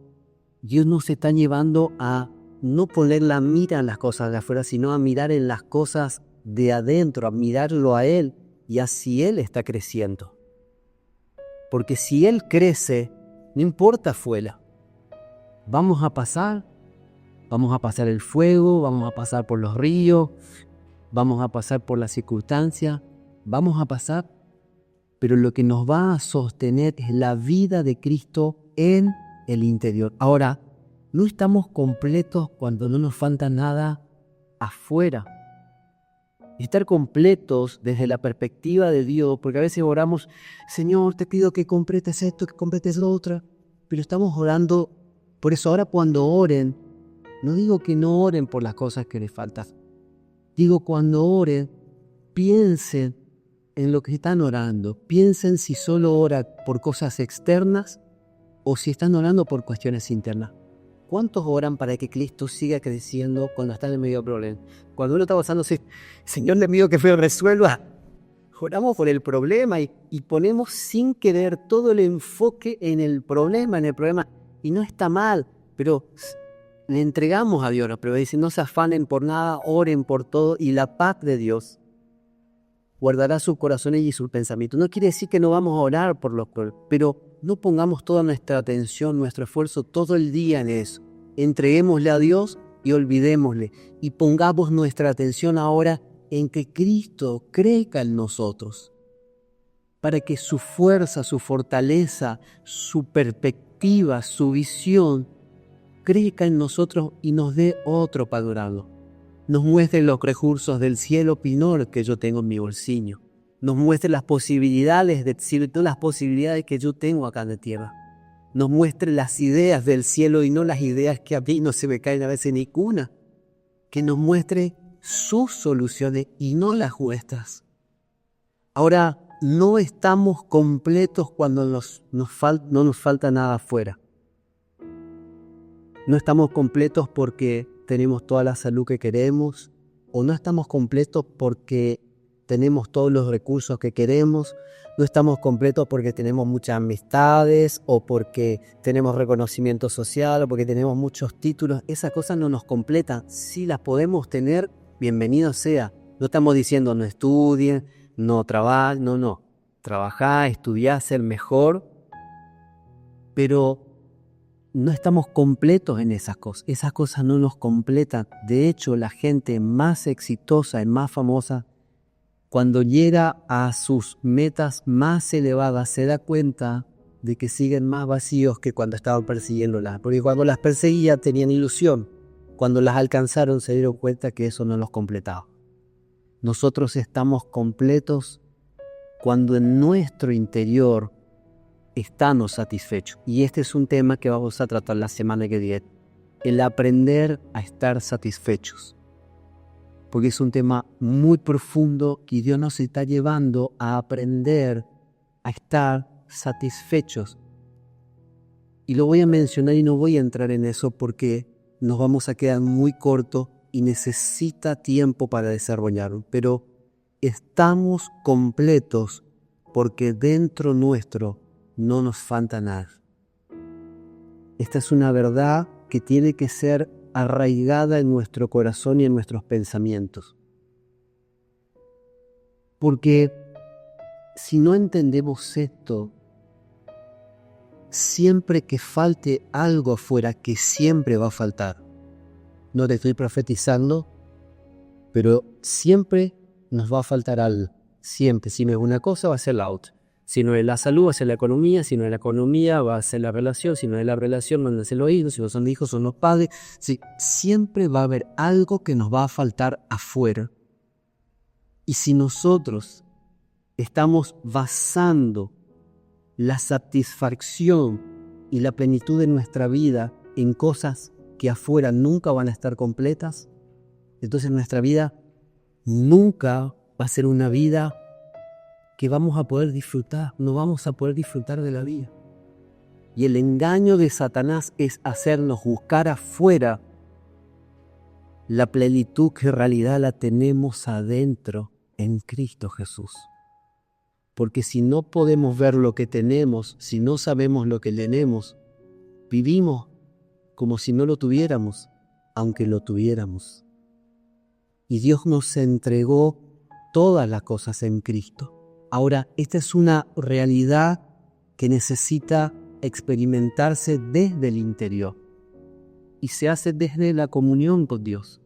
Dios nos está llevando a no poner la mira en las cosas de afuera, sino a mirar en las cosas de adentro, a mirarlo a Él y así Él está creciendo. Porque si Él crece, no importa afuera. Vamos a pasar el fuego, vamos a pasar por los ríos, vamos a pasar por las circunstancias, vamos a pasar, pero lo que nos va a sostener es la vida de Cristo en el interior. Ahora, no estamos completos cuando no nos falta nada afuera. Estar completos desde la perspectiva de Dios, porque a veces oramos, Señor, te pido que completes esto, que completes lo otro, pero estamos orando. Por eso ahora cuando oren, no digo que no oren por las cosas que les faltan. Digo, cuando oren, piensen en lo que están orando. Piensen si solo oran por cosas externas o si están orando por cuestiones internas. ¿Cuántos oran para que Cristo siga creciendo cuando están en medio de problemas? Cuando uno está pasando, Señor, le pido que lo resuelva. Oramos por el problema y ponemos sin querer todo el enfoque en el problema. Y no está mal, pero le entregamos a Dios, pero dice, no se afanen por nada, oren por todo y la paz de Dios guardará sus corazones y sus pensamientos. No quiere decir que no vamos a orar por los problemas, pero no pongamos toda nuestra atención, nuestro esfuerzo todo el día en eso. Entreguémosle a Dios y olvidémosle. Y pongamos nuestra atención ahora en que Cristo crezca en nosotros, para que su fuerza, su fortaleza, su perspectiva, su visión crezca en nosotros y nos dé otro panorama. Nos muestre los recursos del cielo pinor que yo tengo en mi bolsillo. Nos muestre las posibilidades del cielo y todas las posibilidades que yo tengo acá en la tierra. Nos muestre las ideas del cielo y no las ideas que a mí no se me caen a veces ninguna. Que nos muestre sus soluciones y no las nuestras. Ahora, no estamos completos cuando no nos falta nada afuera. No estamos completos porque tenemos toda la salud que queremos, o no estamos completos porque tenemos todos los recursos que queremos, no estamos completos porque tenemos muchas amistades, o porque tenemos reconocimiento social, o porque tenemos muchos títulos. Esas cosas no nos completan. Si las podemos tener, bienvenido sea. No estamos diciendo no estudien, no trabajen, no. Trabajá, estudiá, ser mejor, pero no estamos completos en esas cosas. Esas cosas no nos completan. De hecho, la gente más exitosa y más famosa, cuando llega a sus metas más elevadas, se da cuenta de que siguen más vacíos que cuando estaban persiguiéndolas. Porque cuando las perseguía tenían ilusión. Cuando las alcanzaron se dieron cuenta que eso no los completaba. Nosotros estamos completos cuando en nuestro interior estamos satisfechos. Y este es un tema que vamos a tratar la semana que viene. El aprender a estar satisfechos. Porque es un tema muy profundo que Dios nos está llevando a aprender a estar satisfechos. Y lo voy a mencionar y no voy a entrar en eso porque nos vamos a quedar muy cortos y necesita tiempo para desarrollarlo. Pero estamos completos porque dentro nuestro no nos falta nada. Esta es una verdad que tiene que ser arraigada en nuestro corazón y en nuestros pensamientos. Porque si no entendemos esto, siempre que falte algo afuera, que siempre va a faltar. No te estoy profetizando, pero siempre nos va a faltar algo. Siempre, si no es una cosa, va a ser la otra. Si no es la salud, va a ser la economía. Si no es la economía, va a ser la relación. Si no es la relación, van a ser los hijos. Si no son hijos, son los padres. Sí, siempre va a haber algo que nos va a faltar afuera. Y si nosotros estamos basando la satisfacción y la plenitud de nuestra vida en cosas que afuera nunca van a estar completas, entonces nuestra vida nunca va a ser una vida que vamos a poder disfrutar, no vamos a poder disfrutar de la vida. Y el engaño de Satanás es hacernos buscar afuera la plenitud que en realidad la tenemos adentro en Cristo Jesús. Porque si no podemos ver lo que tenemos, si no sabemos lo que tenemos, vivimos como si no lo tuviéramos, aunque lo tuviéramos. Y Dios nos entregó todas las cosas en Cristo. Ahora, esta es una realidad que necesita experimentarse desde el interior y se hace desde la comunión con Dios.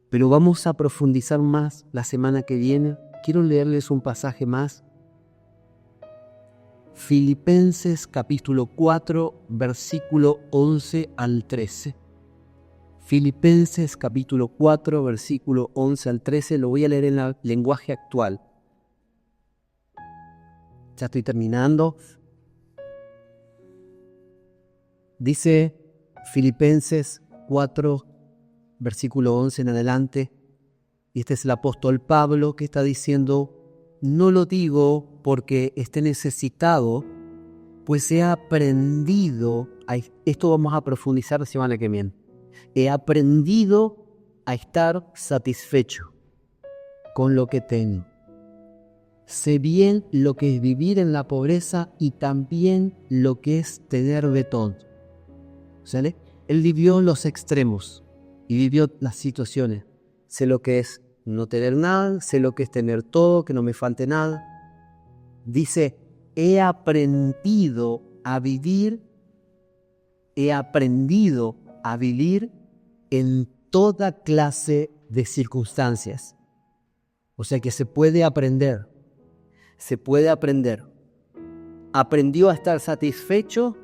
Pero vamos a profundizar más la semana que viene. Quiero leerles un pasaje más. Filipenses capítulo 4, versículo 11 al 13. Filipenses capítulo 4, versículo 11 al 13. Lo voy a leer en el lenguaje actual. Ya estoy terminando. Dice Filipenses 4, versículo 11 en adelante. Y este es el apóstol Pablo que está diciendo: no lo digo porque esté necesitado, pues he aprendido, esto vamos a profundizar la semana que viene, he aprendido a estar satisfecho con lo que tengo. Sé bien lo que es vivir en la pobreza y también lo que es tener de todo. ¿Sale? Él vivió los extremos y vivió las situaciones. Sé lo que es no tener nada, sé lo que es tener todo, que no me falte nada. Dice, he aprendido a vivir en toda clase de circunstancias. O sea que se puede aprender. Aprendió a estar satisfecho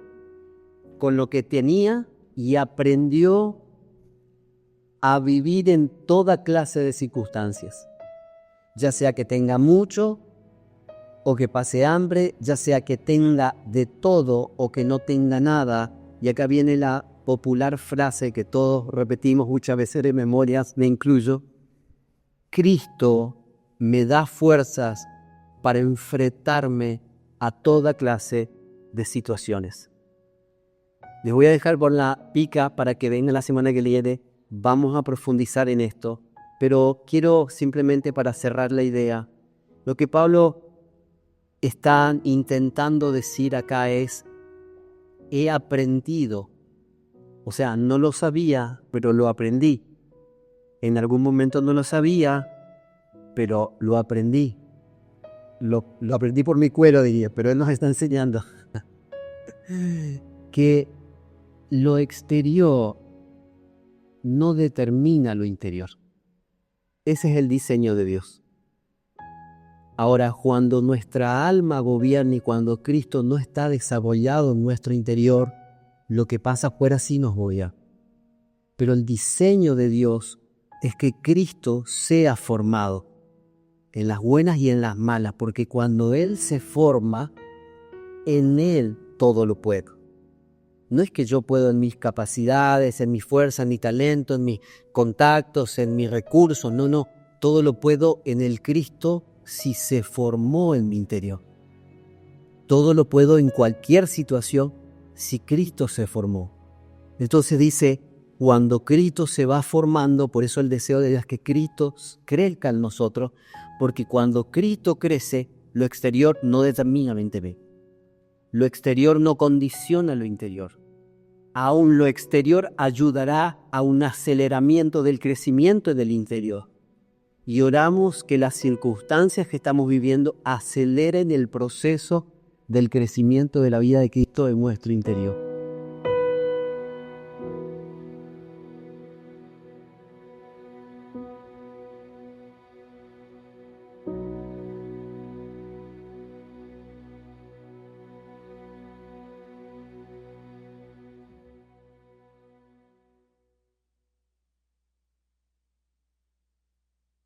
con lo que tenía y aprendió a vivir en toda clase de circunstancias, ya sea que tenga mucho o que pase hambre, ya sea que tenga de todo o que no tenga nada. Y acá viene la popular frase que todos repetimos muchas veces de memorias, me incluyo: Cristo me da fuerzas para enfrentarme a toda clase de situaciones. Les voy a dejar por la pica para que venga la semana que viene. Vamos a profundizar en esto, pero quiero simplemente para cerrar la idea, lo que Pablo está intentando decir acá es: he aprendido, o sea, no lo sabía, pero lo aprendí. En algún momento no lo sabía, pero lo aprendí. Lo aprendí por mi cuero, diría, pero él nos está enseñando que lo exterior no determina lo interior. Ese es el diseño de Dios. Ahora, cuando nuestra alma gobierna y cuando Cristo no está desarrollado en nuestro interior, lo que pasa afuera sí nos gobierna. Pero el diseño de Dios es que Cristo sea formado en las buenas y en las malas, porque cuando Él se forma, en Él todo lo puedo. No es que yo puedo en mis capacidades, en mi fuerza, en mi talento, en mis contactos, en mis recursos. No. Todo lo puedo en el Cristo si se formó en mi interior. Todo lo puedo en cualquier situación si Cristo se formó. Entonces dice, cuando Cristo se va formando, por eso el deseo de Dios es que Cristo crezca en nosotros, porque cuando Cristo crece, lo exterior no determina lo interior. Lo exterior no condiciona lo interior. Aún lo exterior ayudará a un aceleramiento del crecimiento del interior. Y oramos que las circunstancias que estamos viviendo aceleren el proceso del crecimiento de la vida de Cristo en nuestro interior.